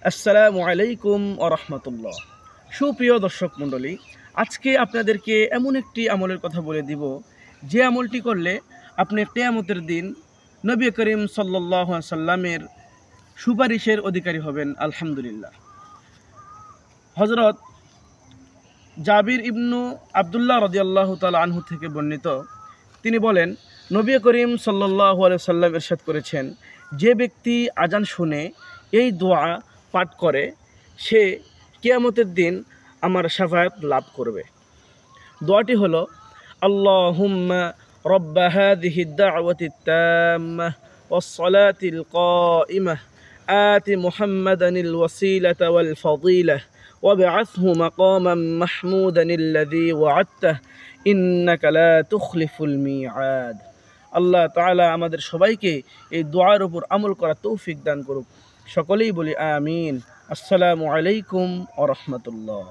আসসালামু আলাইকুম ওয়া রাহমাতুল্লাহ। সুপ্রিয় দর্শক মণ্ডলী, আজকে আপনাদেরকে এমন একটি আমলের কথা বলে দিব যে আমলটি করলে আপনি কিয়ামতের দিন নবী করিম সাল্লাল্লাহু আলাইহি সাল্লামের সুপারিশের অধিকারী হবেন। আলহামদুলিল্লাহ। হযরত জাবির ইবনু আব্দুল্লাহ রাদিয়াল্লাহু তাআলা আনহু থেকে বর্ণিত, তিনি বলেন, নবী করিম সাল্লাল্লাহু আলাইহি সাল্লাম ইরশাদ করেছেন, যে ব্যক্তি আজান শুনে এই দোয়া পাঠ করে সে কিয়ামতের দিন আমার শাফায়াত লাভ করবে। দোয়াটি হলো, আল্লাহুম্মা রব্বা হাযিহিদ দাওয়াতিত তাম্মাহ ওয়াস সালাতিল কাইমাহ আতি মুহাম্মাদানিল ওয়াসিলাতা ওয়াল ফাদিলাহ وابعثه مقاما محمودا الذي وعدته إنك لا تخلف الميعاد। আল্লাহ তাআলা আমাদের সবাইকে এই দোয়ার উপর আমল করার তৌফিক দান করুক। সকলেই বলি আমিন। আসসালামু আলাইকুম ওয়া রাহমাতুল্লাহ।